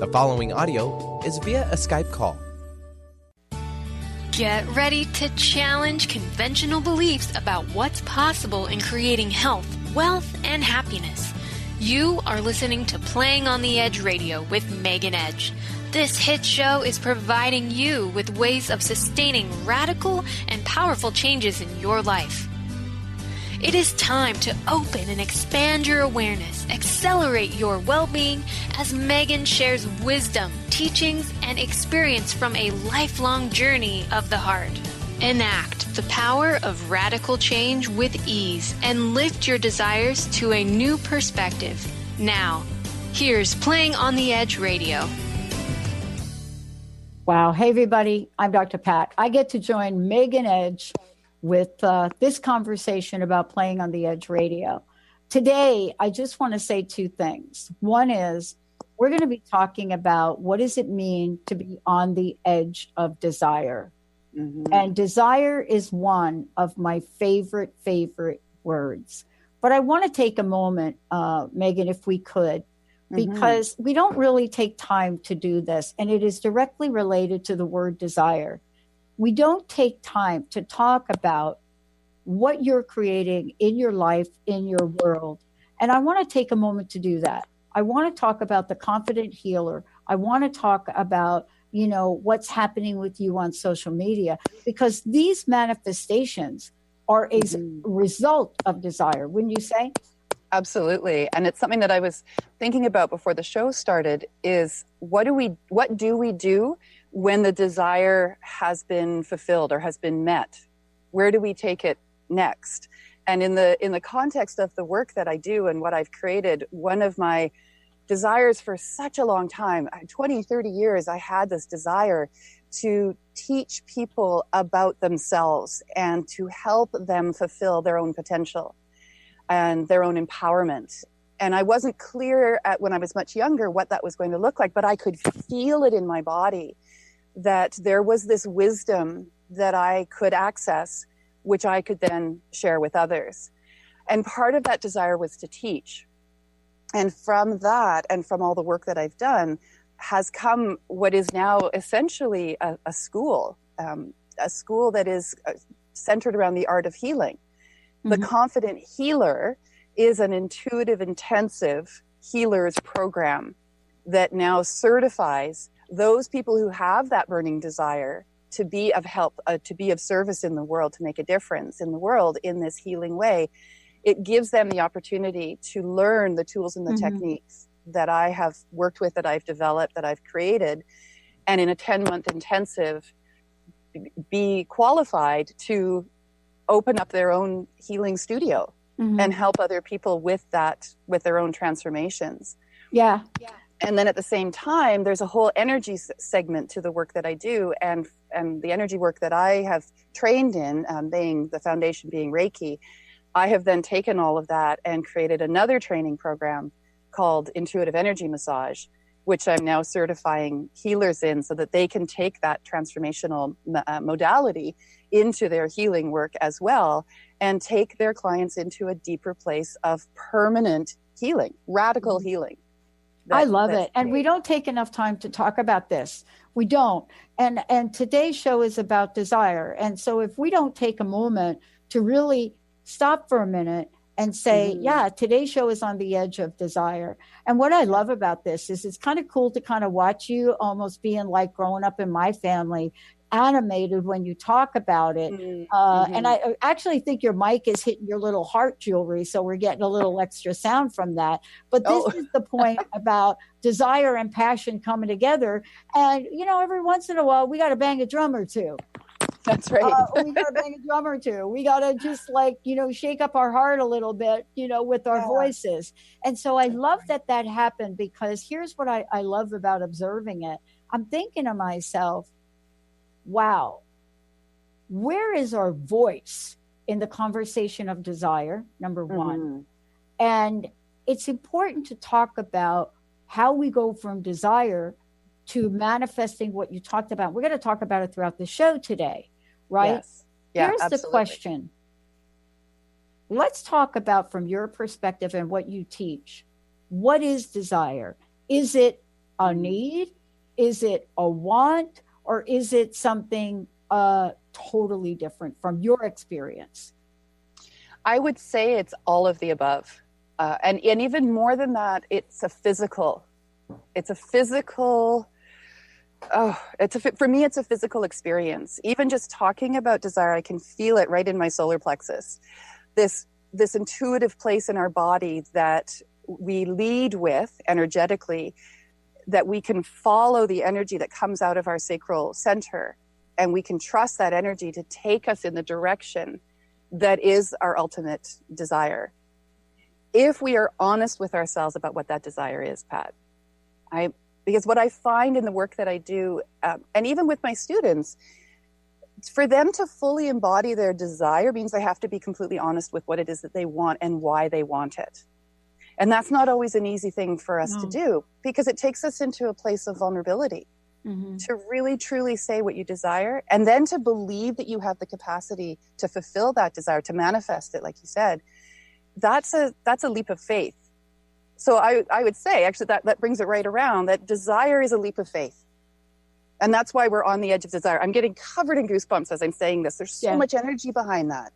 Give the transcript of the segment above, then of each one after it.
The following audio is via a Skype call. Get ready to challenge conventional beliefs about what's possible in creating health, wealth, and happiness. You are listening to Playing on the Edge Radio with Megan Edge. This hit show is providing you with ways of sustaining radical and powerful changes in your life. It is time to open and expand your awareness, accelerate your well-being as Megan shares wisdom, teachings, and experience from a lifelong journey of the heart. Enact the power of radical change with ease and lift your desires to a new perspective. Now, here's Playing on the Edge Radio. Wow. Hey, everybody. I'm Dr. Pat. I get to join Megan Edge with this conversation about Playing on the Edge Radio. Today, I just want to say two things. One is we're going to be talking about what does it mean to be on the edge of desire. Mm-hmm. And desire is one of my favorite words. But I want to take a moment, Megan, if we could, because we don't really take time to do this. And it is directly related to the word desire. We don't take time to talk about what you're creating in your life, in your world. And I want to take a moment to do that. I want to talk about the confident healer. I want to talk about, what's happening with you on social media, because these manifestations are a result of desire, wouldn't you say? Absolutely. And it's something that I was thinking about before the show started is what do we do when the desire has been fulfilled or has been met? Where do we take it next? And in the context of the work that I do and what I've created, one of my desires for such a long time, 20, 30 years, I had this desire to teach people about themselves and to help them fulfill their own potential and their own empowerment. And I wasn't clear when I was much younger what that was going to look like, but I could feel it in my body that there was this wisdom that I could access, which I could then share with others. And part of that desire was to teach. And from that, and from all the work that I've done, has come what is now essentially a school that is centered around the art of healing. The Confident Healer is an intuitive, intensive healers program that now certifies those people who have that burning desire to be of help, to be of service in the world, to make a difference in the world in this healing way. It gives them the opportunity to learn the tools and the techniques that I have worked with, that I've developed, that I've created, and in a 10-month intensive, be qualified to open up their own healing studio and help other people with their own transformations. Yeah. And then at the same time, there's a whole energy segment to the work that I do, and the energy work that I have trained in, being the foundation being Reiki. I have then taken all of that and created another training program called Intuitive Energy Massage, which I'm now certifying healers in so that they can take that transformational modality into their healing work as well, and take their clients into a deeper place of permanent healing, radical healing. I love it. And we don't take enough time to talk about this. We don't. And today's show is about desire. And so if we don't take a moment to really stop for a minute and say, today's show is on the edge of desire. And what I love about this is it's kind of cool to kind of watch you almost being like growing up in my family, animated when you talk about it. And I actually think your mic is hitting your little heart jewelry, so we're getting a little extra sound from that. But this is the point about desire and passion coming together. And, every once in a while, we got to bang a drum or two. That's right. We got to bang a drum or two. We got to just shake up our heart a little bit, with our voices. And so I love that happened, because here's what I love about observing it. I'm thinking to myself, wow, where is our voice in the conversation of desire, number one? And it's important to talk about how we go from desire to manifesting what you talked about. We're going to talk about it throughout the show today, right? Yes. Yeah, Here's absolutely. the question. Let's talk about, from your perspective and what you teach, what is desire? Is it a need? Is it a want? Or is it something totally different from your experience? I would say it's all of the above. And even more than that, for me, it's a physical experience. Even just talking about desire, I can feel it right in my solar plexus. This intuitive place in our body that we lead with energetically, that we can follow the energy that comes out of our sacral center, and we can trust that energy to take us in the direction that is our ultimate desire. If we are honest with ourselves about what that desire is, Pat. Because what I find in the work that I do, and even with my students, for them to fully embody their desire means they have to be completely honest with what it is that they want and why they want it. And that's not always an easy thing for us to do, because it takes us into a place of vulnerability. To really truly say what you desire, and then to believe that you have the capacity to fulfill that desire, to manifest it, like you said, that's a leap of faith. So I would say, actually, that brings it right around, that desire is a leap of faith. And that's why we're on the edge of desire. I'm getting covered in goosebumps as I'm saying this. There's so much energy behind that.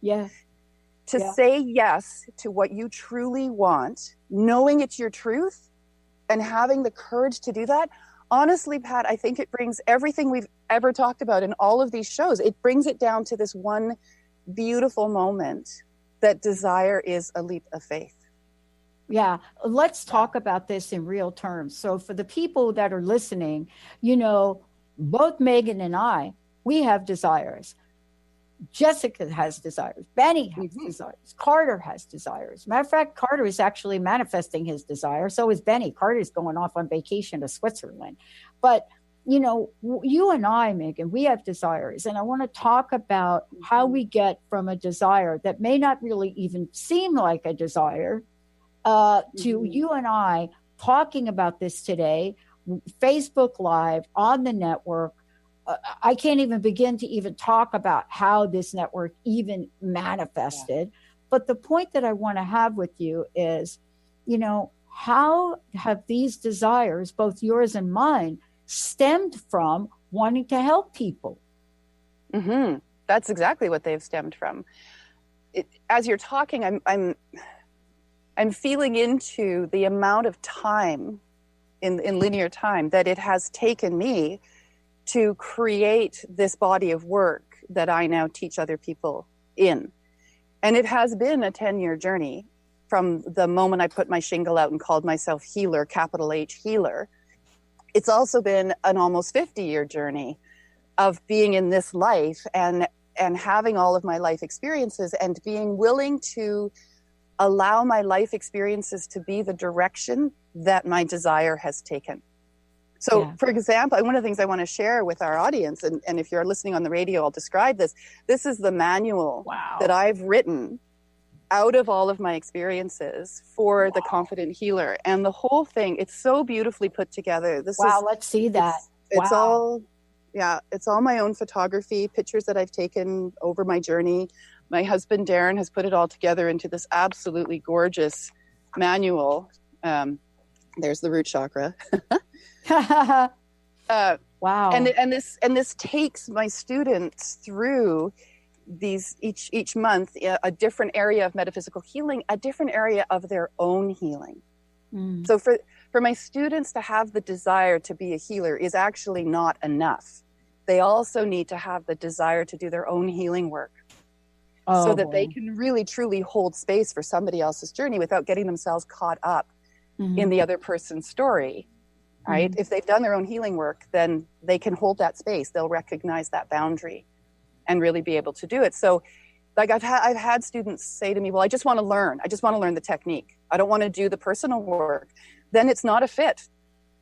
To say yes to what you truly want, knowing it's your truth, and having the courage to do that. Honestly, Pat, I think it brings everything we've ever talked about in all of these shows. It brings it down to this one beautiful moment, that desire is a leap of faith. Yeah, let's talk about this in real terms. So for the people that are listening, you know, both Megan and I, we have desires. Jessica has desires. Benny has desires. Carter has desires. Matter of fact, Carter is actually manifesting his desire. So is Benny. Carter's going off on vacation to Switzerland. But, you know, you and I, Megan, we have desires. And I want to talk about how we get from a desire that may not really even seem like a desire to you and I talking about this today, Facebook Live, on the network. I can't even begin to even talk about how this network even manifested. But the point that I want to have with you is, you know, how have these desires, both yours and mine, stemmed from wanting to help people? That's exactly what they've stemmed from. As you're talking, I'm feeling into the amount of time in linear time that it has taken me to create this body of work that I now teach other people in. And it has been a 10-year journey from the moment I put my shingle out and called myself healer, capital H healer. It's also been an almost 50-year journey of being in this life and having all of my life experiences and being willing to allow my life experiences to be the direction that my desire has taken. So, for example, one of the things I want to share with our audience, and if you're listening on the radio, I'll describe this. This is the manual that I've written out of all of my experiences for the Confident Healer. And the whole thing, it's so beautifully put together. Let's see that. It's all my own photography, pictures that I've taken over my journey. My husband, Darren, has put it all together into this absolutely gorgeous manual. There's the root chakra. Wow. And this takes my students through these each month a different area of metaphysical healing, a different area of their own healing. So for my students to have the desire to be a healer is actually not enough. They also need to have the desire to do their own healing work, so that they can really truly hold space for somebody else's journey without getting themselves caught up in the other person's story. Right? If they've done their own healing work, then they can hold that space. They'll recognize that boundary and really be able to do it. So like I've had students say to me, well, I just want to learn. I just want to learn the technique. I don't want to do the personal work. Then it's not a fit.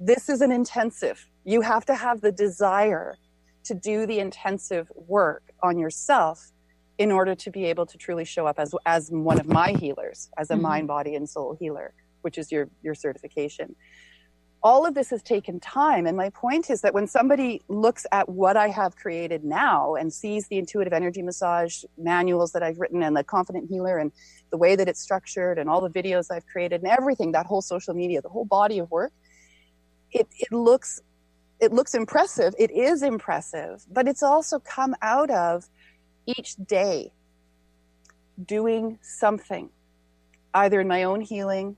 This is an intensive. You have to have the desire to do the intensive work on yourself in order to be able to truly show up as one of my healers, as a mind, body, and soul healer, which is your certification. All of this has taken time. And my point is that when somebody looks at what I have created now and sees the intuitive energy massage manuals that I've written and the Confident Healer and the way that it's structured and all the videos I've created and everything, that whole social media, the whole body of work, it looks impressive. It is impressive, but it's also come out of each day doing something, either in my own healing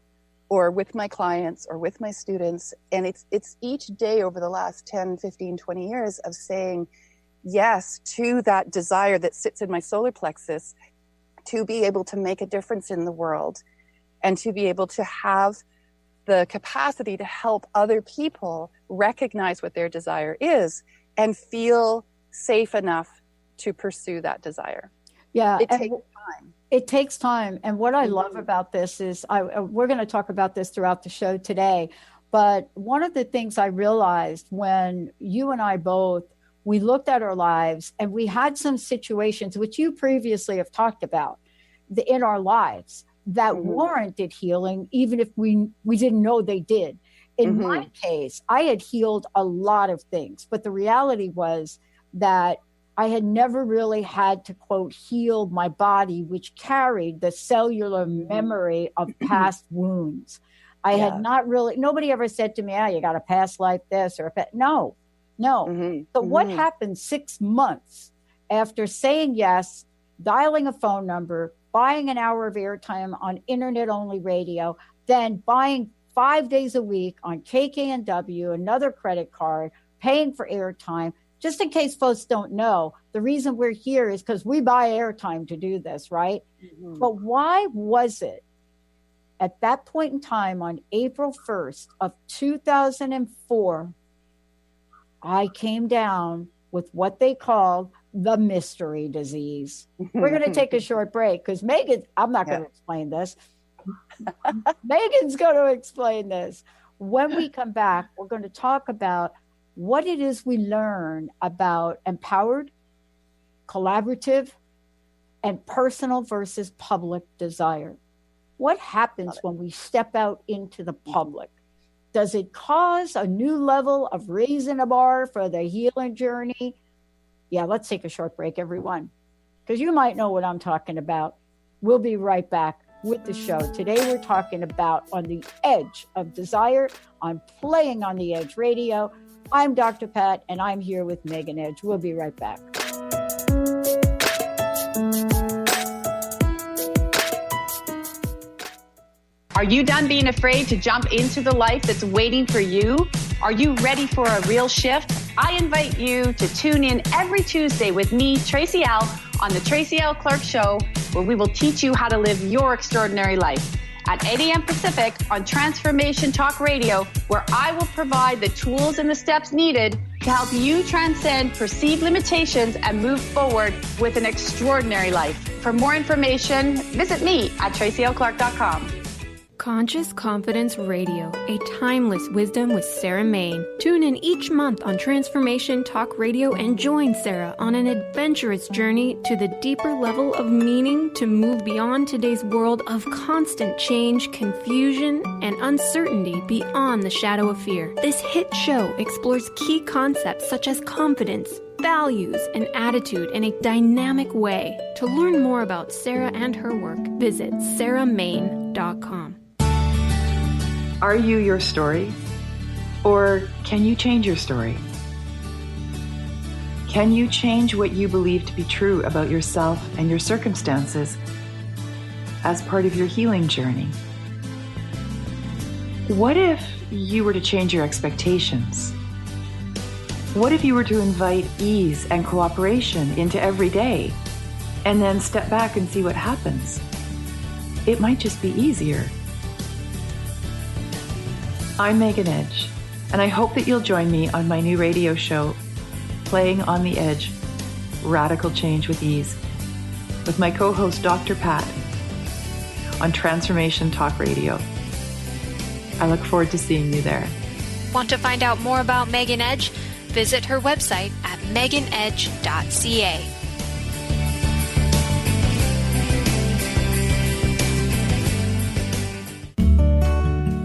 or with my clients or with my students. And it's each day over the last 10, 15, 20 years of saying yes to that desire that sits in my solar plexus to be able to make a difference in the world and to be able to have the capacity to help other people recognize what their desire is and feel safe enough to pursue that desire. Yeah. It takes time. It takes time. And what I love about this is we're going to talk about this throughout the show today. But one of the things I realized when you and I both, we looked at our lives and we had some situations which you previously have talked about in our lives that warranted healing, even if we didn't know they did. In my case, I had healed a lot of things, but the reality was that I had never really had to, quote, heal my body, which carried the cellular memory of past wounds. I had not really, nobody ever said to me, you got a past life this or no. So what happened 6 months after saying yes, dialing a phone number, buying an hour of airtime on internet-only radio, then buying 5 days a week on KKNW, another credit card, paying for airtime. Just in case folks don't know, the reason we're here is because we buy airtime to do this, right? But why was it at that point in time on April 1st of 2004, I came down with what they called the mystery disease? We're going to take a short break because Megan, I'm not going to explain this. Megan's going to explain this. When we come back, we're going to talk about what it is we learn about empowered, collaborative, and personal versus public desire. What happens when we step out into the public? Does it cause a new level of raising a bar for the healing journey? Yeah, let's take a short break, everyone, because you might know what I'm talking about. We'll be right back with the show. Today, we're talking about On the Edge of Desire on Playing on the Edge Radio. I'm Dr. Pat, and I'm here with Megan Edge. We'll be right back. Are you done being afraid to jump into the life that's waiting for you? Are you ready for a real shift? I invite you to tune in every Tuesday with me, Tracy L., on the Tracy L. Clark Show, where we will teach you how to live your extraordinary life. At 8 a.m. Pacific on Transformation Talk Radio, where I will provide the tools and the steps needed to help you transcend perceived limitations and move forward with an extraordinary life. For more information, visit me at tracylclark.com. Conscious Confidence Radio, a timeless wisdom with Sarah Main. Tune in each month on Transformation Talk Radio and join Sarah on an adventurous journey to the deeper level of meaning to move beyond today's world of constant change, confusion, and uncertainty beyond the shadow of fear. This hit show explores key concepts such as confidence, values, and attitude in a dynamic way. To learn more about Sarah and her work, visit sarahmain.com. Are you your story? Or can you change your story? Can you change what you believe to be true about yourself and your circumstances as part of your healing journey? What if you were to change your expectations? What if you were to invite ease and cooperation into every day and then step back and see what happens? It might just be easier. I'm Megan Edge, and I hope that you'll join me on my new radio show, Playing on the Edge, Radical Change with Ease, with my co-host Dr. Pat on Transformation Talk Radio. I look forward to seeing you there. Want to find out more about Megan Edge? Visit her website at meganedge.ca.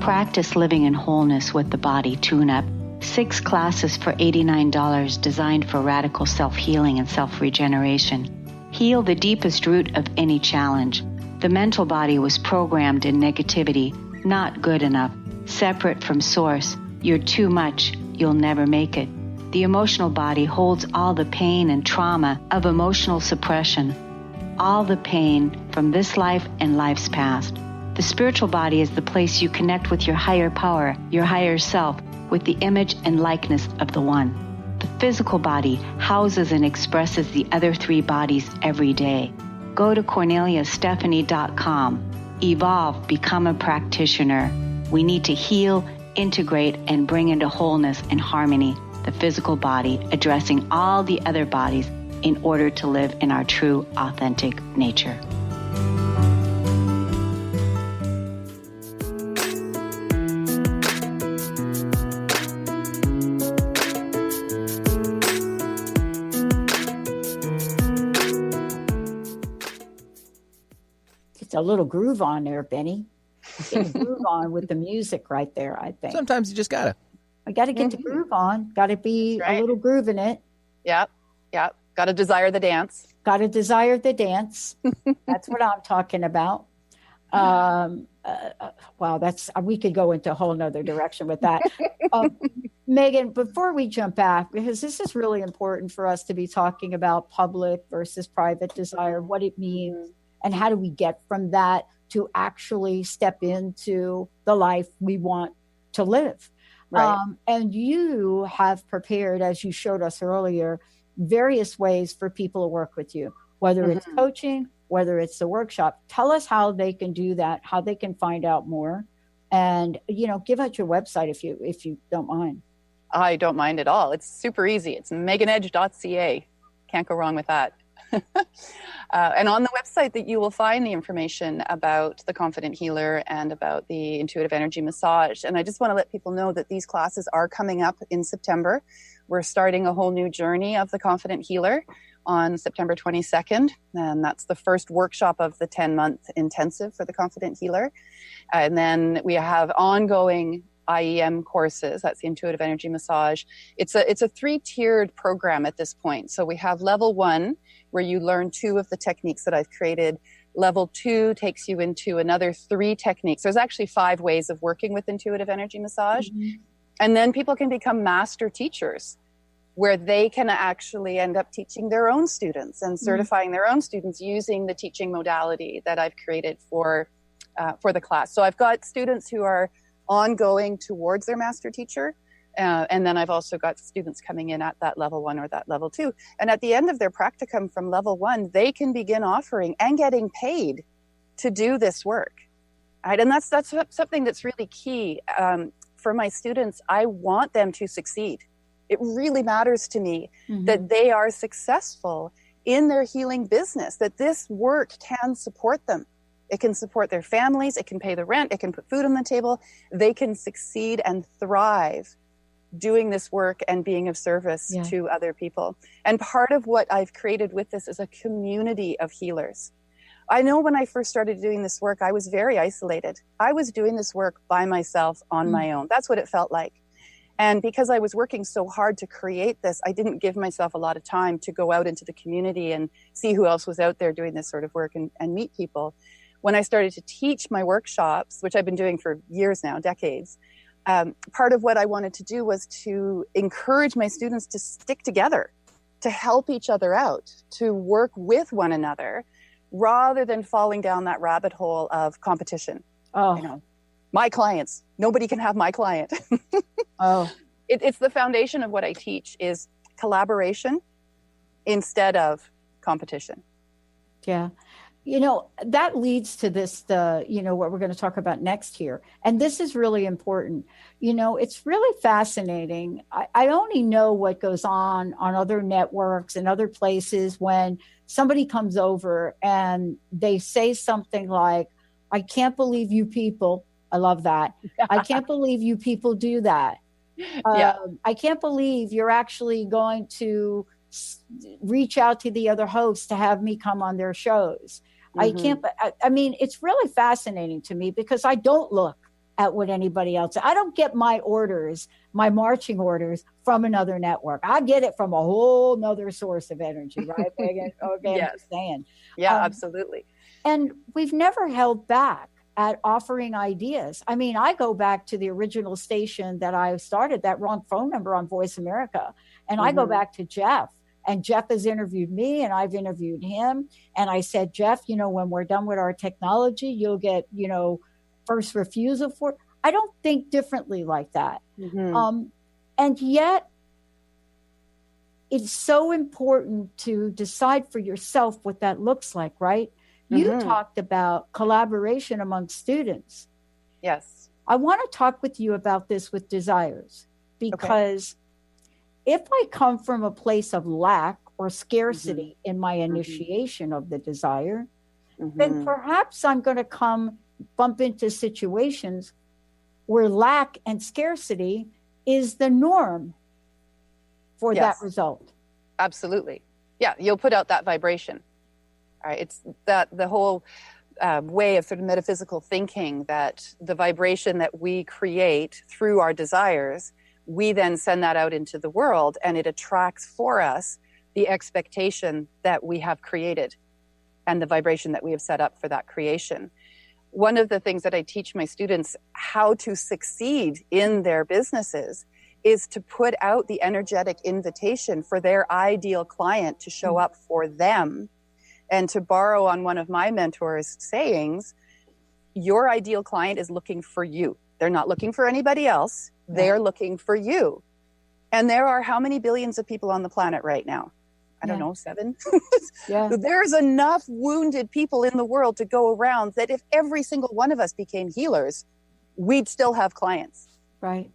Practice living in wholeness with the Body Tune-Up. 6 classes for $89 designed for radical self-healing and self-regeneration. Heal the deepest root of any challenge. The mental body was programmed in negativity, not good enough, separate from source, You're too much. You'll never make it. The emotional body holds all the pain and trauma of emotional suppression, all the pain from this life and lives past. The spiritual body is the place you connect with your higher power, your higher self, with the image and likeness of the One. The physical body houses and expresses the other three bodies every day. Go to CorneliaStephanie.com. Evolve, become a practitioner. We need to heal, integrate, and bring into wholeness and harmony the physical body, addressing all the other bodies in order to live in our true, authentic nature. It's a little groove on there, Benny. Get a groove on with the music right there, I think. Sometimes you just gotta. I got to get the groove on. Got to be a little groove in it. Yep. Got to desire the dance. Got to desire the dance. That's what I'm talking about. Wow, we could go into a whole nother direction with that. Megan, before we jump back, because this is really important for us to be talking about public versus private desire, what it means, and how do we get from that to actually step into the life we want to live. Right. And you have prepared, as you showed us earlier, various ways for people to work with you, whether it's coaching, whether it's the workshop. Tell us how they can do that, how they can find out more, and give out your website if you don't mind. I don't mind at all. It's super easy. It's meganedge.ca. Can't go wrong with that. And on the website that you will find the information about the Confident Healer and about the Intuitive Energy Massage. And I just want to let people know that these classes are coming up in September. We're starting a whole new journey of the Confident Healer on September 22nd. And that's the first workshop of the 10-month intensive for the Confident Healer. And then we have ongoing IEM courses. That's the Intuitive Energy Massage. It's a 3-tiered program at this point. So we have level 1, where you learn 2 of the techniques that I've created. Level 2 takes you into another 3 techniques. There's actually 5 ways of working with Intuitive Energy Massage. And then people can become master teachers, where they can actually end up teaching their own students and certifying their own students using the teaching modality that I've created for the class. So I've got students who are ongoing towards their master teacher. And then I've also got students coming in at that level 1 or that level 2. And at the end of their practicum from level 1, they can begin offering and getting paid to do this work. Right? And that's something that's really key for my students. I want them to succeed. It really matters to me that they are successful in their healing business, that this work can support them. It can support their families. It can pay the rent. It can put food on the table. They can succeed and thrive doing this work and being of service to other people. And part of what I've created with this is a community of healers. I know when I first started doing this work, I was very isolated. I was doing this work by myself on my own. That's what it felt like. And because I was working so hard to create this, I didn't give myself a lot of time to go out into the community and see who else was out there doing this sort of work and meet people. When I started to teach my workshops, which I've been doing for years now, decades, part of what I wanted to do was to encourage my students to stick together, to help each other out, to work with one another, rather than falling down that rabbit hole of competition. My clients, nobody can have my client. It's the foundation of what I teach is collaboration instead of competition. Yeah. That leads to this, what we're going to talk about next here. And this is really important. It's really fascinating. I only know what goes on other networks and other places when somebody comes over and they say something like, I can't believe you people. I love that. I can't believe you people do that. I can't believe you're actually going to reach out to the other hosts to have me come on their shows. I mean, it's really fascinating to me because I don't look at what anybody else. I don't get my orders, my marching orders from another network. I get it from a whole nother source of energy, right, Megan? Okay, yes. I'm saying. Yeah, absolutely. And we've never held back at offering ideas. I mean, I go back to the original station that I started, that wrong phone number on Voice America, and I go back to Jeff. And Jeff has interviewed me and I've interviewed him. And I said, Jeff, when we're done with our technology, you'll get, first refusal for it. I don't think differently like that. And yet it's so important to decide for yourself what that looks like, right? You talked about collaboration among students. Yes. I want to talk with you about this with desires, because if I come from a place of lack or scarcity in my initiation of the desire, then perhaps I'm going to bump into situations where lack and scarcity is the norm for that result. Absolutely. Yeah, you'll put out that vibration. All right, it's that the whole way of sort of metaphysical thinking, that the vibration that we create through our desires, we then send that out into the world, and it attracts for us the expectation that we have created and the vibration that we have set up for that creation. One of the things that I teach my students how to succeed in their businesses is to put out the energetic invitation for their ideal client to show up for them. And to borrow on one of my mentors' sayings, your ideal client is looking for you. They're not looking for anybody else. They're looking for you. And there are how many billions of people on the planet right now? I don't know, 7? There's enough wounded people in the world to go around that if every single one of us became healers, we'd still have clients. Right.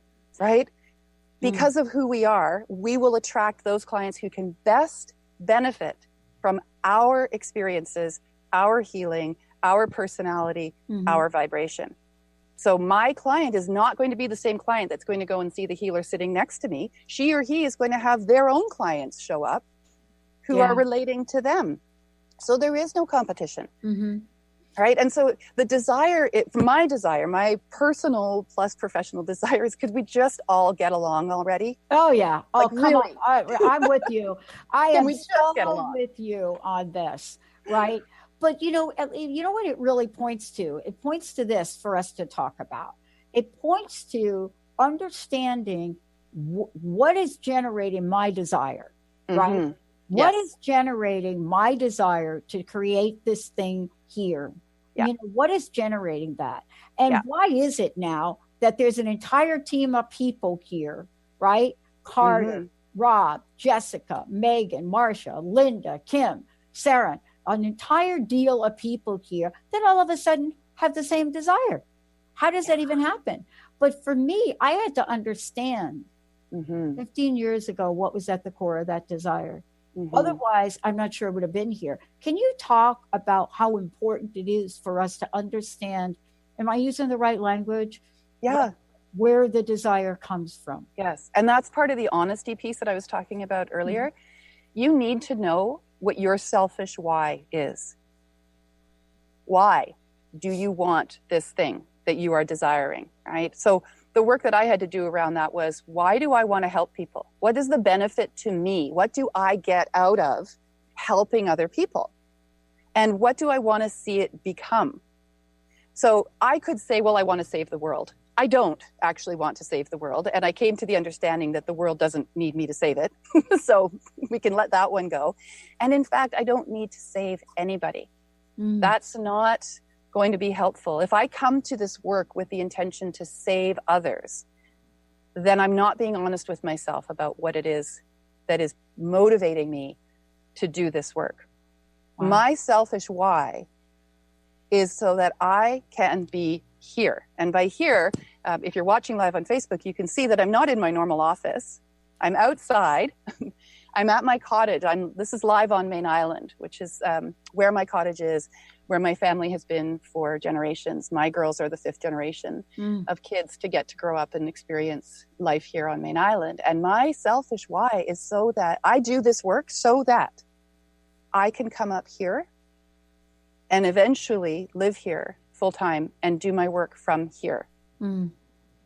Because of who we are, we will attract those clients who can best benefit from our experiences, our healing, our personality, our vibration. So my client is not going to be the same client that's going to go and see the healer sitting next to me. She or he is going to have their own clients show up who are relating to them. So there is no competition. Right? And so the desire, my personal plus professional desire is, could we just all get along already? Oh, yeah. Oh, like, come really? on. I'm with you. I am so with you on this, right? But you know what it really points to? It points to this for us to talk about. It points to understanding what is generating my desire, right? What is generating my desire to create this thing here? What is generating that? And why is it now that there's an entire team of people here, right? Carter, Rob, Jessica, Megan, Marsha, Linda, Kim, Sarah, an entire deal of people here that all of a sudden have the same desire. How does that even happen? But for me, I had to understand 15 years ago what was at the core of that desire. Otherwise, I'm not sure it would have been here. Can you talk about how important it is for us to understand, am I using the right language? Where the desire comes from. Yes. And that's part of the honesty piece that I was talking about earlier. You need to know what your selfish why is. Why do you want this thing that you are desiring, right? So the work that I had to do around that was, why do I want to help people? What is the benefit to me? What do I get out of helping other people? And what do I want to see it become? So I could say, well, I want to save the world. I don't actually want to save the world. And I came to the understanding that the world doesn't need me to save it. So we can let that one go. And in fact, I don't need to save anybody. That's not going to be helpful. If I come to this work with the intention to save others, then I'm not being honest with myself about what it is that is motivating me to do this work. My selfish why is so that I can be here. And by here, if you're watching live on Facebook, you can see that I'm not in my normal office. I'm outside. I'm at my cottage. This is live on Main Island, which is where my cottage is, where my family has been for generations. My girls are the 5th generation of kids to get to grow up and experience life here on Main Island. And my selfish why is so that I do this work so that I can come up here and eventually live here full time and do my work from here.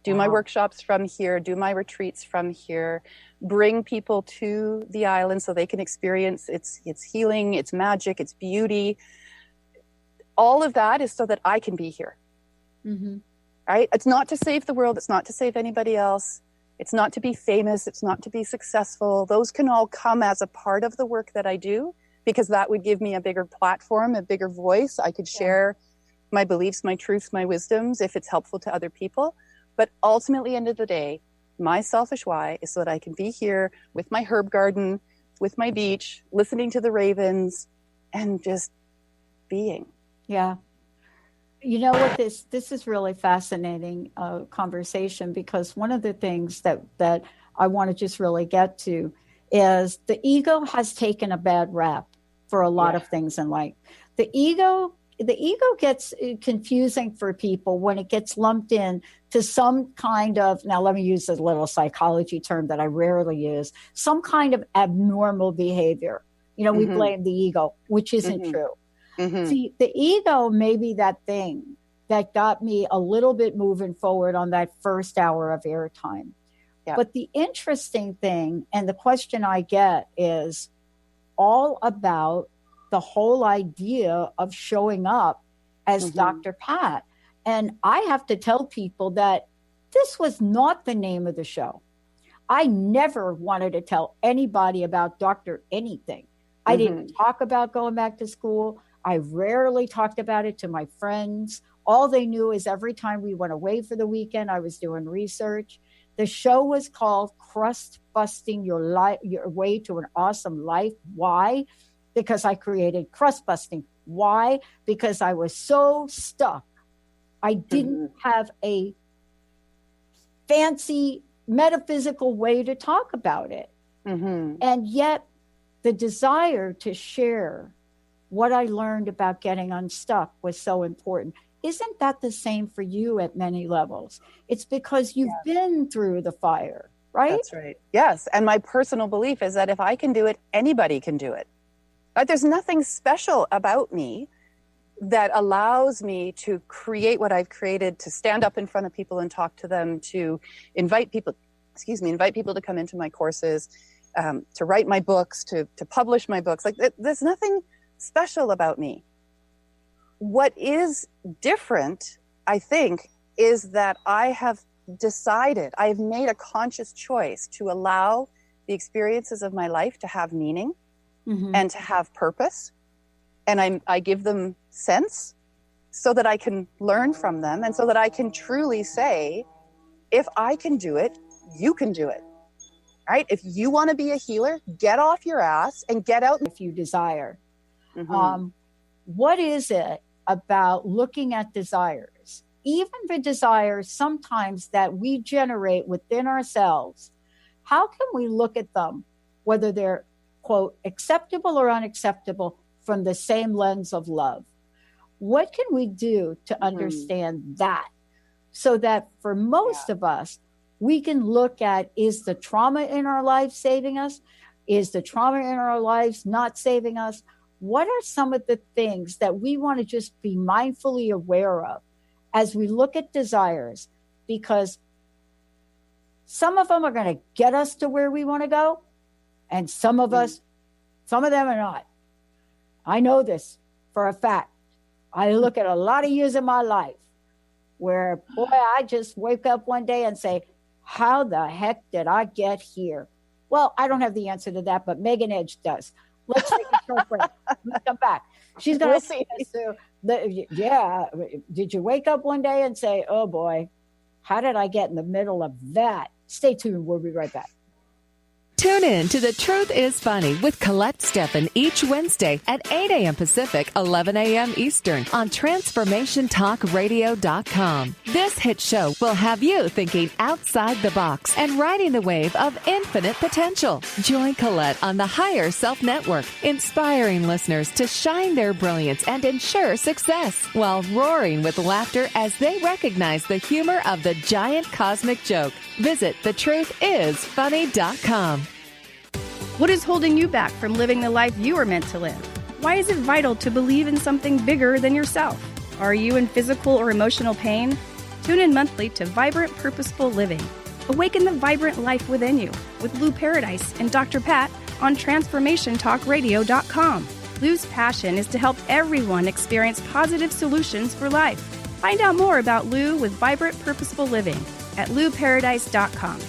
Do my workshops from here, do my retreats from here, bring people to the island so they can experience its healing, its magic, its beauty. All of that is so that I can be here. Right? It's not to save the world. It's not to save anybody else. It's not to be famous. It's not to be successful. Those can all come as a part of the work that I do, because that would give me a bigger platform, a bigger voice. I could share my beliefs, my truths, my wisdoms, if it's helpful to other people. But ultimately, end of the day, my selfish why is so that I can be here with my herb garden, with my beach, listening to the ravens, and just being. Yeah. You know what, this is really fascinating conversation, because one of the things that I want to just really get to is the ego has taken a bad rap for a lot of things in life. The ego gets confusing for people when it gets lumped in to some kind of, now let me use a little psychology term that I rarely use, some kind of abnormal behavior. You know, we blame the ego, which isn't true. See, the ego may be that thing that got me a little bit moving forward on that first hour of airtime. Yeah. But the interesting thing, and the question I get, is all about the whole idea of showing up as Dr. Pat. And I have to tell people that this was not the name of the show. I never wanted to tell anybody about Dr. anything. I didn't talk about going back to school. I rarely talked about it to my friends. All they knew is every time we went away for the weekend, I was doing research. The show was called Crust Busting Your Way to an Awesome Life. Why? Because I created crust busting. Why? Because I was so stuck. I didn't have a fancy metaphysical way to talk about it. And yet the desire to share what I learned about getting unstuck was so important. Isn't that the same for you at many levels? It's because you've been through the fire, right? That's right. Yes. And my personal belief is that if I can do it, anybody can do it. There's nothing special about me that allows me to create what I've created, to stand up in front of people and talk to them, to invite people to come into my courses, to write my books, to publish my books. Like, there's nothing special about me. What is different, I think, is that I have decided, I've made a conscious choice to allow the experiences of my life to have meaning and to have purpose. And I give them sense so that I can learn from them, and so that I can truly say, if I can do it, you can do it. Right? If you want to be a healer, get off your ass and get out. If you desire. What is it about looking at desires, even the desires sometimes that we generate within ourselves? How can we look at them, whether they're, quote, acceptable or unacceptable, from the same lens of love? What can we do to understand that, so that for most of us, we can look at, is the trauma in our life saving us? Is the trauma in our lives not saving us? What are some of the things that we want to just be mindfully aware of as we look at desires? Because some of them are going to get us to where we want to go, and some of them are not. I know this for a fact. I look at a lot of years of my life where, boy, I just wake up one day and say, how the heck did I get here? Well, I don't have the answer to that, but Megan Edge does. Let's take a short break. Let's come back. She's going to see us through. Did you wake up one day and say, oh boy, how did I get in the middle of that? Stay tuned. We'll be right back. Tune in to The Truth is Funny with Colette Steffen each Wednesday at 8 a.m. Pacific, 11 a.m. Eastern on TransformationTalkRadio.com. This hit show will have you thinking outside the box and riding the wave of infinite potential. Join Colette on the Higher Self Network, inspiring listeners to shine their brilliance and ensure success while roaring with laughter as they recognize the humor of the giant cosmic joke. Visit TheTruthIsFunny.com. What is holding you back from living the life you are meant to live? Why is it vital to believe in something bigger than yourself? Are you in physical or emotional pain? Tune in monthly to Vibrant Purposeful Living. Awaken the vibrant life within you with Lou Paradise and Dr. Pat on TransformationTalkRadio.com. Lou's passion is to help everyone experience positive solutions for life. Find out more about Lou with Vibrant Purposeful Living at louparadise.com.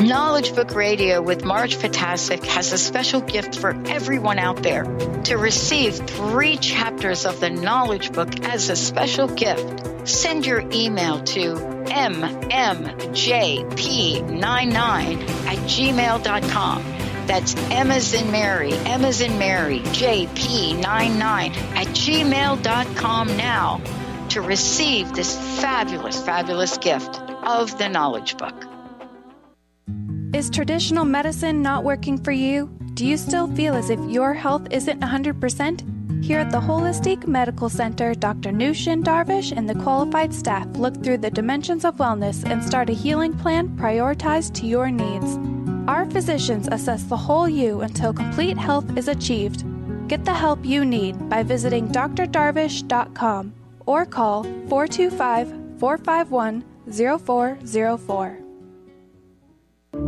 Knowledge Book Radio with Marge Potasic has a special gift for everyone out there. To receive 3 chapters of the Knowledge Book as a special gift, send your email to mmjp99@gmail.com. That's M as in Mary, JP99@gmail.com now to receive this fabulous, fabulous gift of the Knowledge Book. Is traditional medicine not working for you? Do you still feel as if your health isn't 100%? Here at the Holistic Medical Center, Dr. Nushin Darvish and the qualified staff look through the dimensions of wellness and start a healing plan prioritized to your needs. Our physicians assess the whole you until complete health is achieved. Get the help you need by visiting drdarvish.com or call 425-451-0404.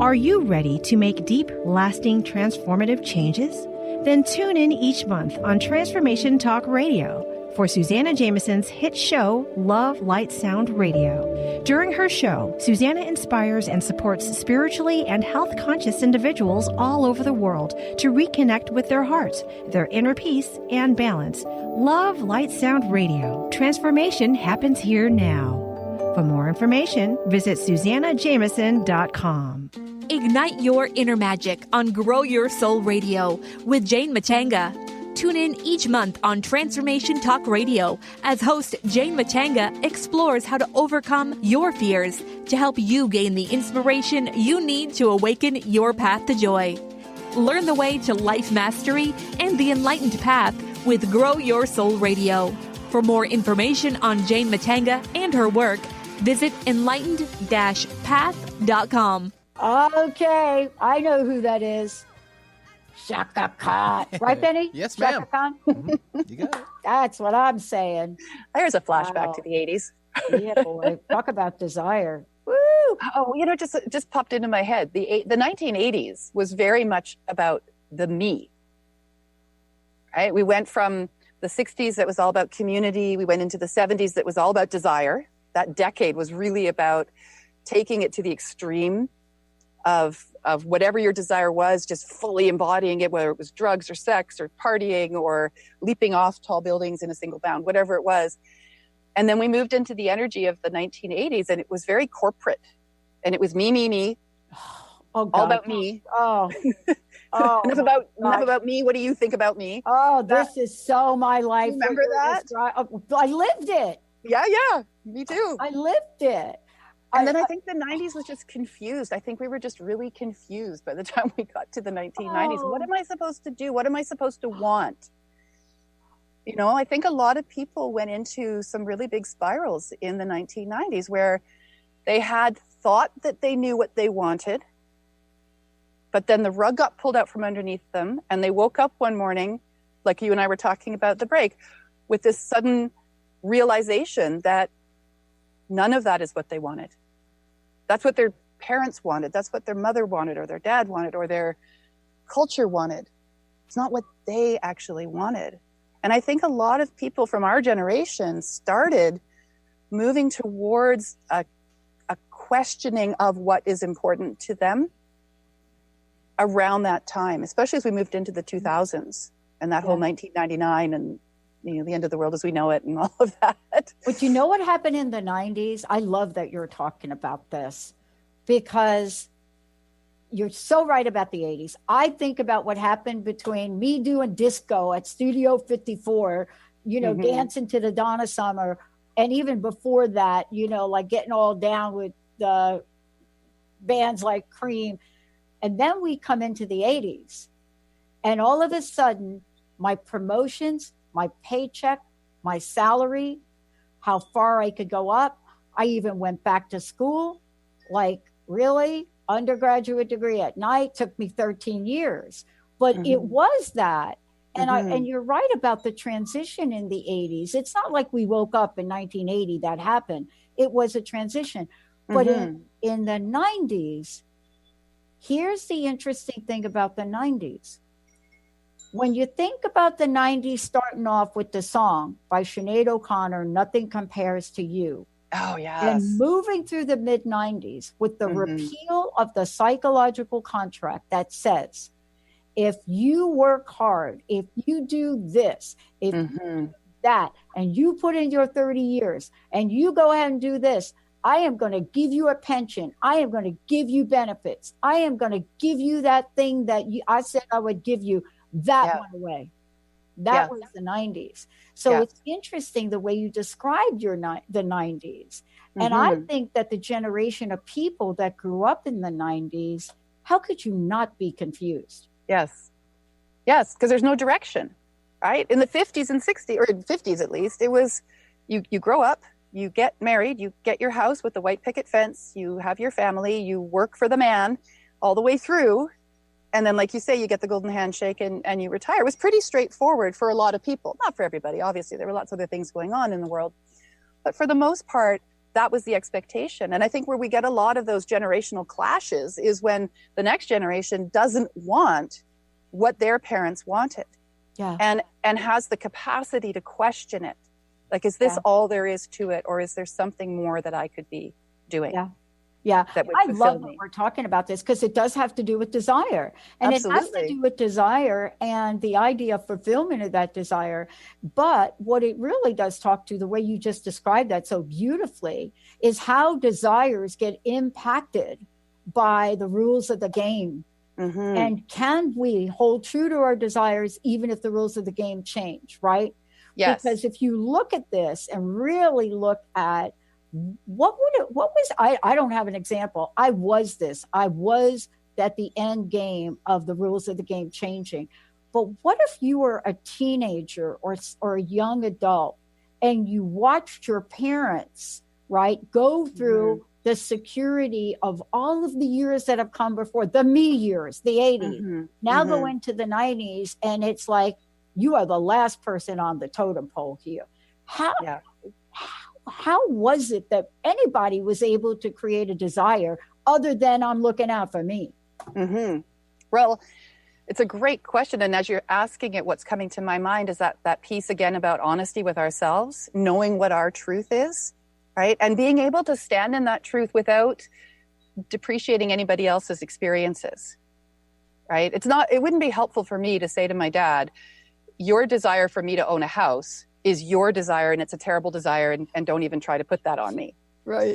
Are you ready to make deep, lasting, transformative changes? Then tune in each month on Transformation Talk Radio for Susanna Jameson's hit show, Love, Light, Sound Radio. During her show, Susanna inspires and supports spiritually and health-conscious individuals all over the world to reconnect with their heart, their inner peace, and balance. Love, Light, Sound Radio. Transformation happens here now. For more information, visit SusannaJameson.com. Ignite your inner magic on Grow Your Soul Radio with Jane Matanga. Tune in each month on Transformation Talk Radio as host Jane Matanga explores how to overcome your fears to help you gain the inspiration you need to awaken your path to joy. Learn the way to life mastery and the enlightened path with Grow Your Soul Radio. For more information on Jane Matanga and her work, visit enlightened-path.com. Okay, I know who that is. Chaka Khan. Right, Benny? Yes, ma'am. Chaka Khan? Mm-hmm. You got it. That's what I'm saying. There's a flashback to the 80s. Yeah, boy. Talk about desire. Woo! Oh, just popped into my head. The 1980s was very much about the me. Right? We went from the 60s that was all about community. We went into the 70s that was all about desire. That decade was really about taking it to the extreme of whatever your desire was, just fully embodying it, whether it was drugs or sex or partying or leaping off tall buildings in a single bound, whatever it was. And then we moved into the energy of the 1980s, and it was very corporate. And it was me. Oh, God. All about me. Oh. enough about me. What do you think about me? Oh, this is so my life. Remember that? I lived it. Yeah, me too. I lived it. And then I think the 90s was just confused. I think we were just really confused by the time we got to the 1990s. Oh. What am I supposed to do? What am I supposed to want? You know, I think a lot of people went into some really big spirals in the 1990s where they had thought that they knew what they wanted, but then the rug got pulled out from underneath them, and they woke up one morning, like you and I were talking about at the break, with this sudden realization that none of that is what they wanted. That's what their parents wanted. That's what their mother wanted, or their dad wanted, or their culture wanted. It's not what they actually wanted. And I think a lot of people from our generation started moving towards a questioning of what is important to them around that time, especially as we moved into the 2000s and that whole 1999 and the end of the world as we know it and all of that. But you know what happened in the 90s? I love that you're talking about this because you're so right about the 80s. I think about what happened between me doing disco at Studio 54, dancing to the Donna Summer, and even before that, like getting all down with the bands like Cream. And then we come into the 80s, and all of a sudden, my promotions, my paycheck, my salary, how far I could go up. I even went back to school, like really undergraduate degree at night, took me 13 years, but it was that. And and you're right about the transition in the 80s. It's not like we woke up in 1980, that happened. It was a transition. But in the 90s, here's the interesting thing about the 90s. when you think about the 90s, starting off with the song by Sinead O'Connor, Nothing Compares to You. Oh, yes. And moving through the mid 90s with the repeal of the psychological contract that says, if you work hard, if you do this, if you do that, and you put in your 30 years and you go ahead and do this, I am going to give you a pension. I am going to give you benefits. I am going to give you that thing that I said I would give you. That went away. That was the 90s. So it's interesting the way you described the 90s. And I think that the generation of people that grew up in the 90s, how could you not be confused? Yes. Yes, because there's no direction, right? In the 50s and 60s, or 50s at least, it was you grow up, you get married, you get your house with the white picket fence, you have your family, you work for the man all the way through. And then, like you say, you get the golden handshake and you retire. It was pretty straightforward for a lot of people. Not for everybody, obviously. There were lots of other things going on in the world. But for the most part, that was the expectation. And I think where we get a lot of those generational clashes is when the next generation doesn't want what their parents wanted. And has the capacity to question it. Like, is this all there is to it? Or is there something more that I could be doing? Yeah, that would I love me. that we're talking about this because it does have to do with desire. And Absolutely. It has to do with desire and the idea of fulfillment of that desire. But what it really does talk to, the way you just described that so beautifully, is how desires get impacted by the rules of the game. And can we hold true to our desires even if the rules of the game change, right? Yes. Because if you look at this and really look at I don't have an example. I was at the end game of the rules of the game changing. But what if you were a teenager or a young adult and you watched your parents, right, go through the security of all of the years that have come before, the me years, the 80s, now go into the 90s, and it's like you are the last person on the totem pole here. How was it that anybody was able to create a desire other than I'm looking out for me? Well, it's a great question. And as you're asking it, what's coming to my mind is that piece again about honesty with ourselves, knowing what our truth is, right? And being able to stand in that truth without depreciating anybody else's experiences, right? It wouldn't be helpful for me to say to my dad, your desire for me to own a house is your desire, and it's a terrible desire, and don't even try to put that on me. Right.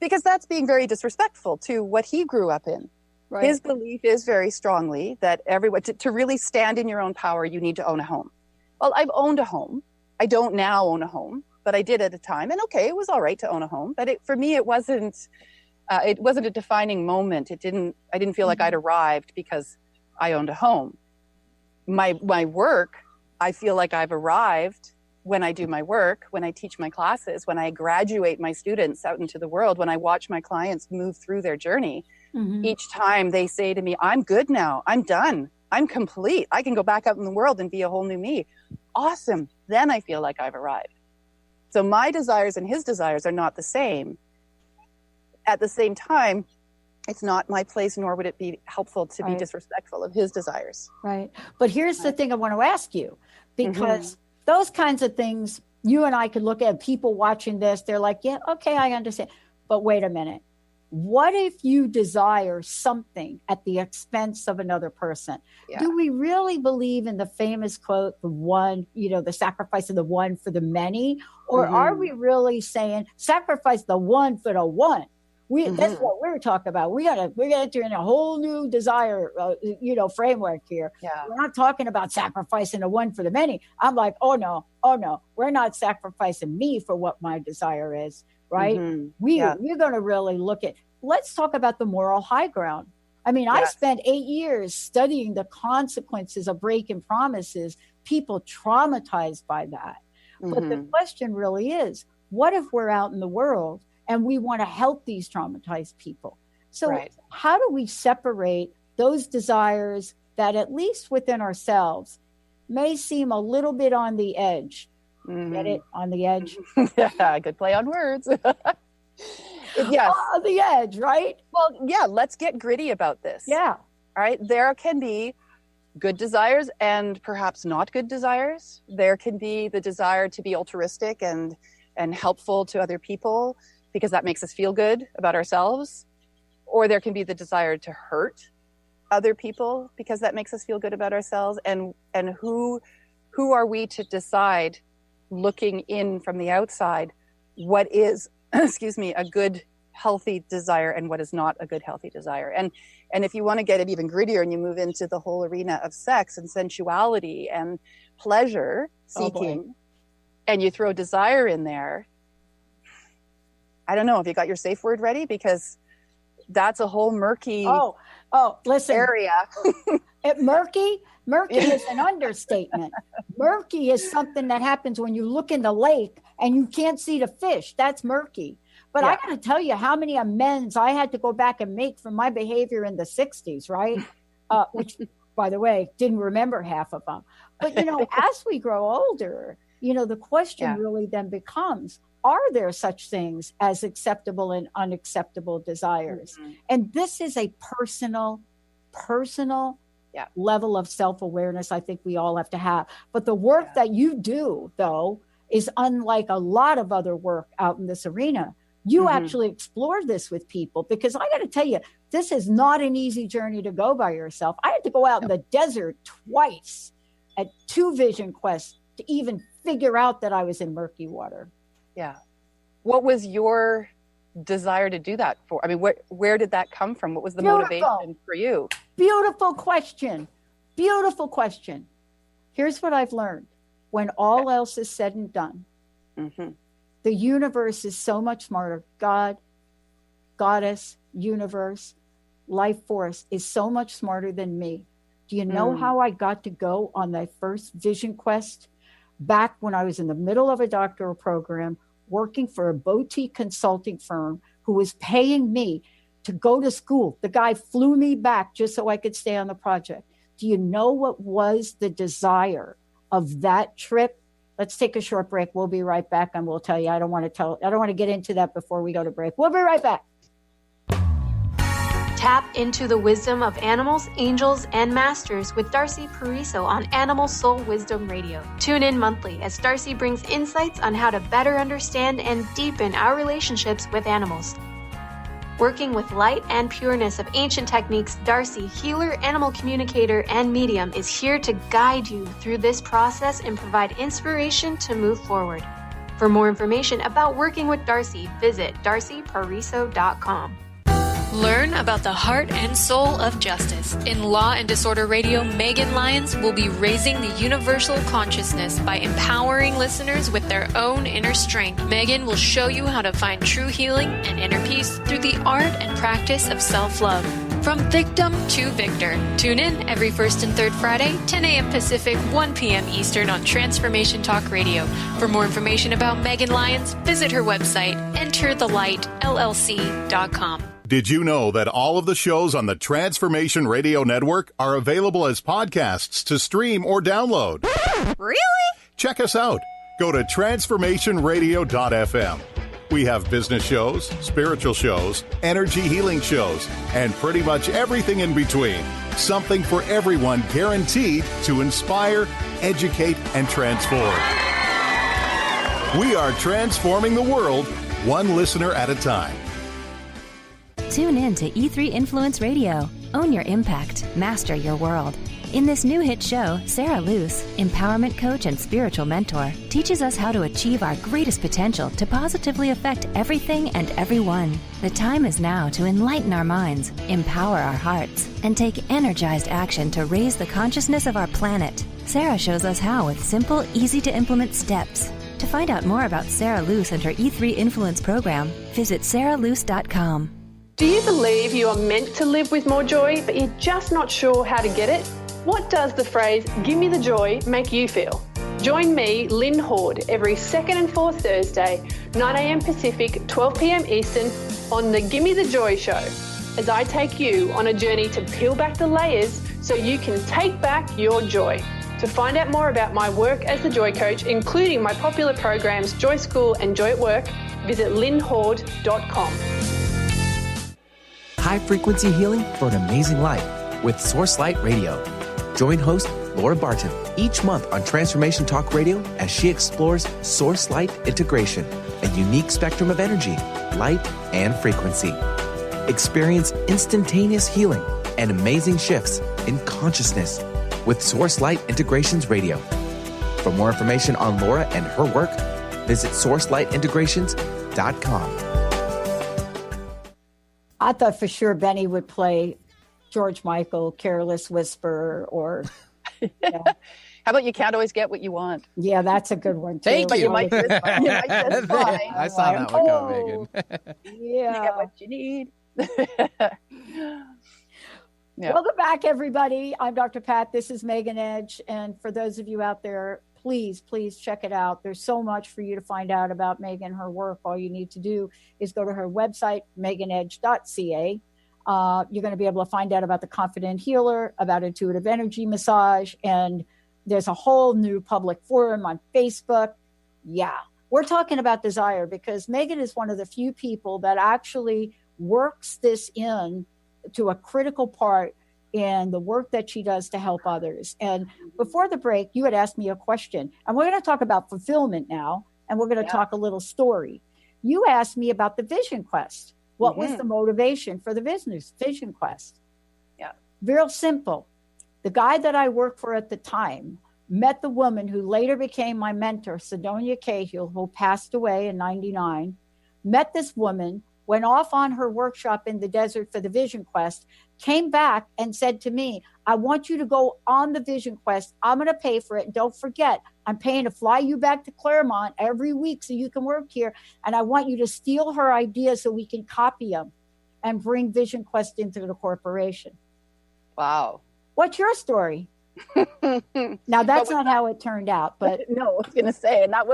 Because that's being very disrespectful to what he grew up in. Right. His belief is very strongly that everyone, to really stand in your own power, you need to own a home. Well, I've owned a home. I don't now own a home, but I did at a time. And okay, it was all right to own a home, but for me, it wasn't a defining moment. I didn't feel like I'd arrived because I owned a home. My work, I feel like I've arrived when I do my work, when I teach my classes, when I graduate my students out into the world, when I watch my clients move through their journey. Each time they say to me, I'm good now, I'm done, I'm complete, I can go back out in the world and be a whole new me. Awesome. Then I feel like I've arrived. So my desires and his desires are not the same. At the same time, it's not my place, nor would it be helpful to be disrespectful of his desires. Right. But here's the thing I want to ask you, because those kinds of things, you and I could look at people watching this. They're like, yeah, okay, I understand. But wait a minute. What if you desire something at the expense of another person? Yeah. Do we really believe in the famous quote, the one, the sacrifice of the one for the many? Or are we really saying sacrifice the one for the one? That's what we're talking about. We gotta enter in a whole new desire, framework here. Yeah. We're not talking about sacrificing the one for the many. I'm like, oh no, we're not sacrificing me for what my desire is, right? We're going to really look at. Let's talk about the moral high ground. I mean, I spent 8 years studying the consequences of breaking promises. People traumatized by that. But the question really is, what if we're out in the world and we want to help these traumatized people? So how do we separate those desires that, at least within ourselves, may seem a little bit on the edge? Get it? On the edge? Yeah, good play on words. Yes. On the edge, right? Well, yeah, let's get gritty about this. Yeah. All right. There can be good desires and perhaps not good desires. There can be the desire to be altruistic and helpful to other people because that makes us feel good about ourselves. Or there can be the desire to hurt other people because that makes us feel good about ourselves. And who are we to decide, looking in from the outside, what is, a good, healthy desire and what is not a good, healthy desire? And if you want to get it even grittier and you move into the whole arena of sex and sensuality and pleasure seeking, and you throw desire in there, I don't know, have you got your safe word ready? Because that's a whole murky listen, area. Murky is an understatement. Murky is something that happens when you look in the lake and you can't see the fish. That's murky. But I got to tell you how many amends I had to go back and make for my behavior in the 60s, right? Which, by the way, didn't remember half of them. But, as we grow older, the question really then becomes, are there such things as acceptable and unacceptable desires? Mm-hmm. And this is a personal level of self-awareness I think we all have to have. But the work that you do, though, is unlike a lot of other work out in this arena. You actually explore this with people, because I got to tell you, this is not an easy journey to go by yourself. I had to go out in the desert twice at 2 vision quests to even figure out that I was in murky water. Yeah. What was your desire to do that for? I mean, where did that come from? What was the motivation for you? Beautiful question. Here's what I've learned. When all else is said and done, the universe is so much smarter. God, goddess, universe, life force is so much smarter than me. Do you know how I got to go on my first vision quest? Back when I was in the middle of a doctoral program, working for a boutique consulting firm who was paying me to go to school. The guy flew me back just so I could stay on the project. Do you know what was the desire of that trip? Let's take a short break. We'll be right back, and we'll tell you. I don't want to get into that before we go to break. We'll be right back. Tap into the wisdom of animals, angels, and masters with Darcy Pariso on Animal Soul Wisdom Radio. Tune in monthly as Darcy brings insights on how to better understand and deepen our relationships with animals. Working with light and pureness of ancient techniques, Darcy, healer, animal communicator, and medium, is here to guide you through this process and provide inspiration to move forward. For more information about working with Darcy, visit darcypariso.com. Learn about the heart and soul of justice. In Law and Disorder Radio, Megan Lyons will be raising the universal consciousness by empowering listeners with their own inner strength. Megan will show you how to find true healing and inner peace through the art and practice of self-love. From victim to victor. Tune in every first and third Friday, 10 a.m. Pacific, 1 p.m. Eastern on Transformation Talk Radio. For more information about Megan Lyons, visit her website, enterthelightllc.com. Did you know that all of the shows on the Transformation Radio Network are available as podcasts to stream or download? Really? Check us out. Go to transformationradio.fm. We have business shows, spiritual shows, energy healing shows, and pretty much everything in between. Something for everyone, guaranteed to inspire, educate, and transform. We are transforming the world, one listener at a time. Tune in to E3 Influence Radio. Own your impact. Master your world. In this new hit show, Sarah Luce, empowerment coach and spiritual mentor, teaches us how to achieve our greatest potential to positively affect everything and everyone. The time is now to enlighten our minds, empower our hearts, and take energized action to raise the consciousness of our planet. Sarah shows us how with simple, easy-to-implement steps. To find out more about Sarah Luce and her E3 Influence program, visit sarahluce.com. Do you believe you are meant to live with more joy, but you're just not sure how to get it? What does the phrase, "give me the joy," make you feel? Join me, Lynn Horde, every second and fourth Thursday, 9 a.m. Pacific, 12 p.m. Eastern, on the Gimme the Joy Show, as I take you on a journey to peel back the layers so you can take back your joy. To find out more about my work as the Joy Coach, including my popular programs Joy School and Joy at Work, visit lynnhorde.com. High frequency healing for an amazing life with Source Light Radio. Join host Laura Barton each month on Transformation Talk Radio as she explores source light integration, a unique spectrum of energy, light, and frequency. Experience instantaneous healing and amazing shifts in consciousness with Source Light Integrations Radio. For more information on Laura and her work, visit sourcelightintegrations.com. I thought for sure Benny would play George Michael, Careless Whisper, or... How about You Can't Always Get What You Want? Yeah, that's a good one, too. Thank you. You might just fine. I saw that one coming, Megan. Yeah. You get what you need. Yeah. Welcome back, everybody. I'm Dr. Pat. This is Megan Edge. And for those of you out there, please check it out. There's so much for you to find out about Megan, her work. All you need to do is go to her website, meganedge.ca. You're going to be able to find out about the Confident Healer, about intuitive energy massage, and there's a whole new public forum on Facebook. Yeah, we're talking about desire because Megan is one of the few people that actually works this in to a critical part in the work that she does to help others. And before the break, you had asked me a question, and we're going to talk about fulfillment now, and we're going to talk a little story. You asked me about the Vision Quest. What was the motivation for the Vision Quest? Yeah. Real simple. The guy that I worked for at the time met the woman who later became my mentor, Sidonia Cahill, who passed away in 99, met this woman, went off on her workshop in the desert for the Vision Quest, came back and said to me, I want you to go on the Vision Quest. I'm going to pay for it. And don't forget, I'm paying to fly you back to Claremont every week so you can work here. And I want you to steal her ideas so we can copy them and bring Vision Quest into the corporation. Wow. What's your story? Now, that's not how it turned out, but no, I was going to say, and that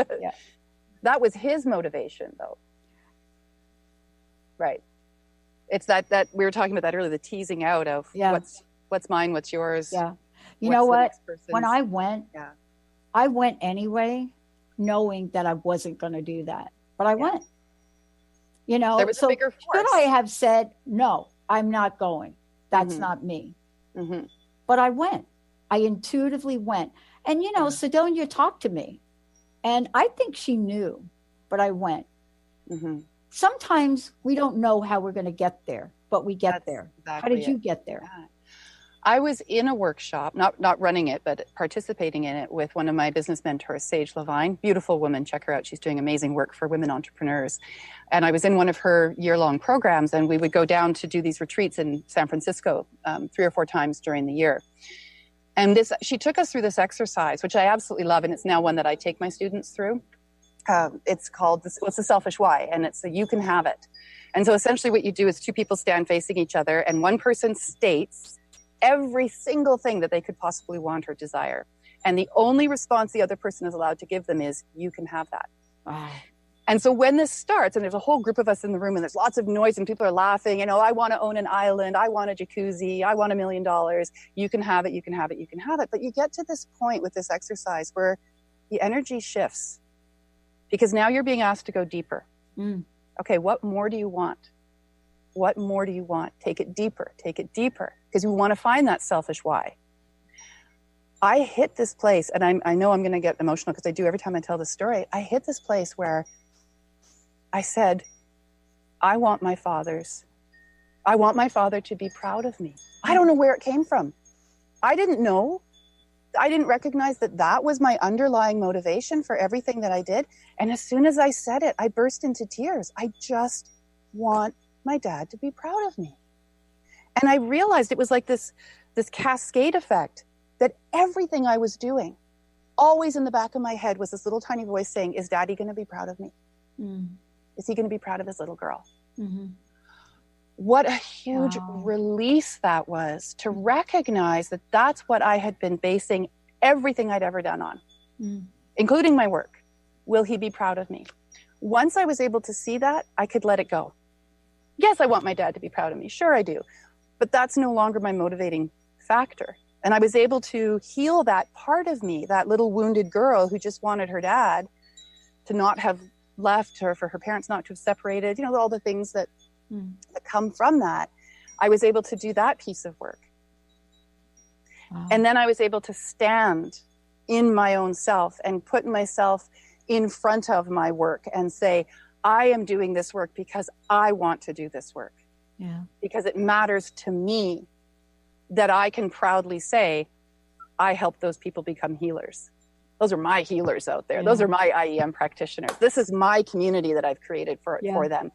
was his motivation, though. Right. It's that we were talking about that earlier, the teasing out of what's mine, what's yours. Yeah. You know what? When I went anyway, knowing that I wasn't going to do that, but I went. You know, there was a bigger force. Should I have said, no, I'm not going? That's not me. Mm-hmm. But I went. I intuitively went. And, you know, Sidonia talked to me. And I think she knew, but I went. Mm-hmm. Sometimes we don't know how we're going to get there, but we get there. Exactly how did you get there? Yeah. I was in a workshop, not running it, but participating in it with one of my business mentors, Sage Levine. Beautiful woman. Check her out. She's doing amazing work for women entrepreneurs. And I was in one of her year-long programs, and we would go down to do these retreats in San Francisco 3 or 4 times during the year. And she took us through this exercise, which I absolutely love, and it's now one that I take my students through. It's called the selfish why, and it's you can have it. And so essentially what you do is 2 people stand facing each other, and one person states every single thing that they could possibly want or desire. And the only response the other person is allowed to give them is, you can have that. Wow. And so when this starts, and there's a whole group of us in the room, and there's lots of noise, and people are laughing, I want to own an island, I want a jacuzzi, I want $1 million, you can have it, you can have it, you can have it. But you get to this point with this exercise where the energy shifts. Because now you're being asked to go deeper. Okay, what more do you want? What more do you want? Take it deeper, because we want to find that selfish why. I hit this place, and I know I'm going to get emotional because I do every time I tell this story. I hit this place where I said, I want my father to be proud of me. I don't know where it came from. I didn't know. I didn't recognize that was my underlying motivation for everything that I did. And as soon as I said it, I burst into tears. I just want my dad to be proud of me. And I realized it was like this cascade effect, that everything I was doing, always in the back of my head was this little tiny voice saying, is Daddy going to be proud of me? Is he going to be proud of his little girl? Mm-hmm. What a huge release that was, to recognize that that's what I had been basing everything I'd ever done on, including my work. Will he be proud of me? Once I was able to see that, I could let it go. Yes, I want my dad to be proud of me. Sure, I do. But that's no longer my motivating factor. And I was able to heal that part of me, that little wounded girl who just wanted her dad to not have left her, for her parents not to have separated, all the things that come from that. I was able to do that piece of work. Wow. And then I was able to stand in my own self and put myself in front of my work and say, I am doing this work because I want to do this work. Yeah. Because it matters to me that I can proudly say, I help those people become healers. Those are my healers out there. Yeah. Those are my IEM practitioners. This is my community that I've created for them.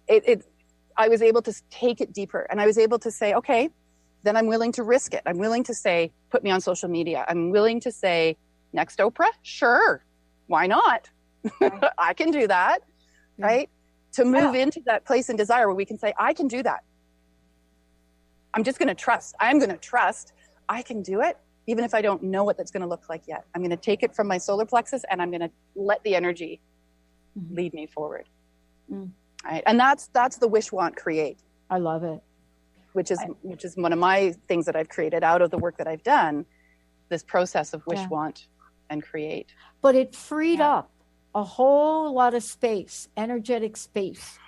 I was able to take it deeper, and I was able to say, okay, then I'm willing to risk it. I'm willing to say, put me on social media. I'm willing to say, next Oprah? Sure. Why not? Right. I can do that. Yeah. Right? To move into that place in desire where we can say, I can do that. I'm just going to trust. I'm going to trust I can do it, even if I don't know what that's going to look like yet. I'm going to take it from my solar plexus, and I'm going to let the energy lead me forward. Right? And that's the wish, want, create. I love it. Which is one of my things that I've created out of the work that I've done, this process of wish, want, and create. But it freed up a whole lot of space, energetic space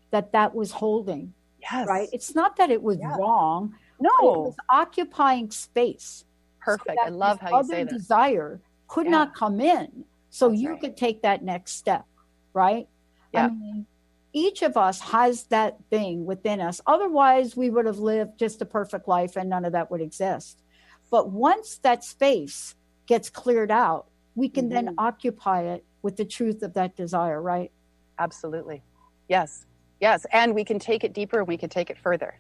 that was holding. Yes. Right? It's not that it was wrong. No. It was occupying space. Perfect. So I love how you say that. Other desire could not come in. So you could take that next step. Right? Yeah. I mean, each of us has that thing within us. Otherwise, we would have lived just a perfect life and none of that would exist. But once that space gets cleared out, we can then occupy it with the truth of that desire, right? Absolutely. Yes. Yes. And we can take it deeper and we can take it further.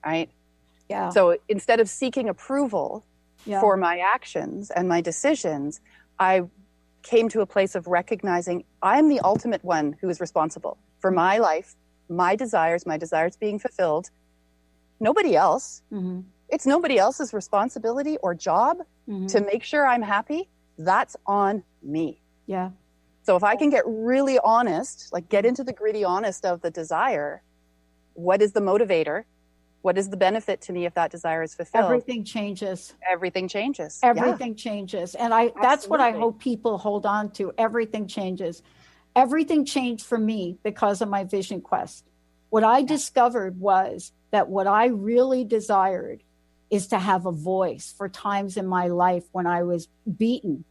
Right? Yeah. So instead of seeking approval for my actions and my decisions, I came to a place of recognizing I'm the ultimate one who is responsible for my life, my desires being fulfilled. Nobody else. It's nobody else's responsibility or job to make sure I'm happy. That's on me. Yeah. So if I can get really honest, like get into the gritty honest of the desire, what is the motivator? What is the benefit to me if that desire is fulfilled? Everything changes. Everything changes. Everything changes. And that's what I hope people hold on to. Everything changes. Everything changed for me because of my vision quest. What I discovered was that what I really desired is to have a voice for times in my life when I was beaten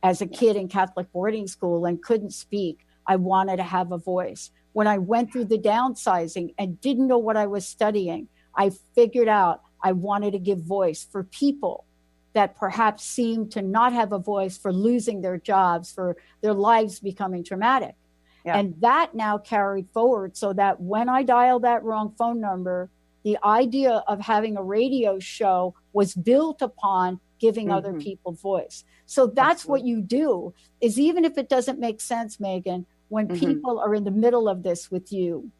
as a kid in Catholic boarding school and couldn't speak. I wanted to have a voice. When I went through the downsizing and didn't know what I was studying, I figured out I wanted to give voice for people that perhaps seemed to not have a voice, for losing their jobs, for their lives becoming traumatic. Yeah. And that now carried forward so that when I dialed that wrong phone number, the idea of having a radio show was built upon giving other people voice. So that's what you do, is even if it doesn't make sense, Megan, when people are in the middle of this with you,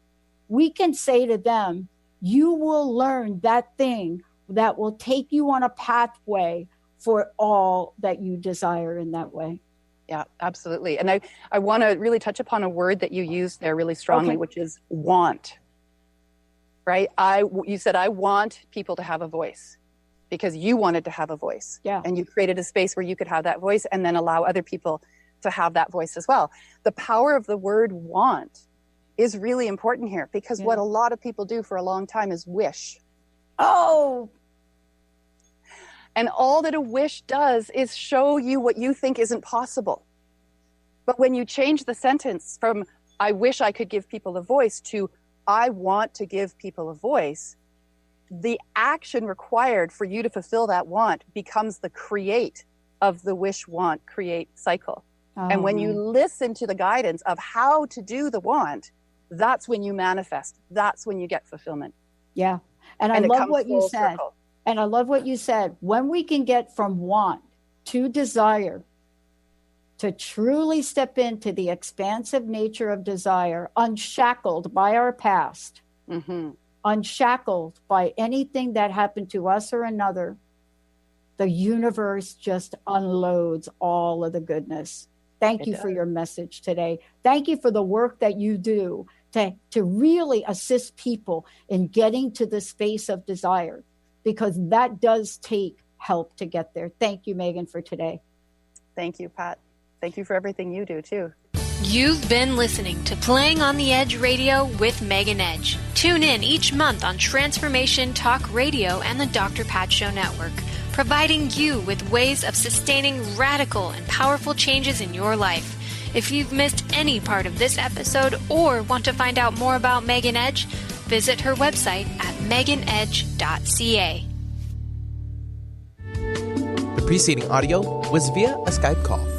we can say to them, you will learn that thing that will take you on a pathway for all that you desire in that way. Yeah, absolutely. And I want to really touch upon a word that you used there really strongly, which is want. Right? You said, I want people to have a voice because you wanted to have a voice. Yeah. And you created a space where you could have that voice and then allow other people to have that voice as well. The power of the word want is really important here because what a lot of people do for a long time is wish. Oh. And all that a wish does is show you what you think isn't possible. But when you change the sentence from, I wish I could give people a voice, to, I want to give people a voice, the action required for you to fulfill that want becomes the create of the wish, want, create cycle. And when you listen to the guidance of how to do the want, that's when you manifest. That's when you get fulfillment. Yeah. And I love what you said. And I love what you said. When we can get from want to desire, to truly step into the expansive nature of desire, unshackled by our past, unshackled by anything that happened to us or another, the universe just unloads all of the goodness. Thank you for your message today. Thank you for the work that you do to really assist people in getting to the space of desire, because that does take help to get there. Thank you, Megan, for today. Thank you, Pat. Thank you for everything you do, too. You've been listening to Playing on the Edge Radio with Megan Edge. Tune in each month on Transformation Talk Radio and the Dr. Pat Show Network, providing you with ways of sustaining radical and powerful changes in your life. If you've missed any part of this episode or want to find out more about Megan Edge, visit her website at meganedge.ca. The preceding audio was via a Skype call.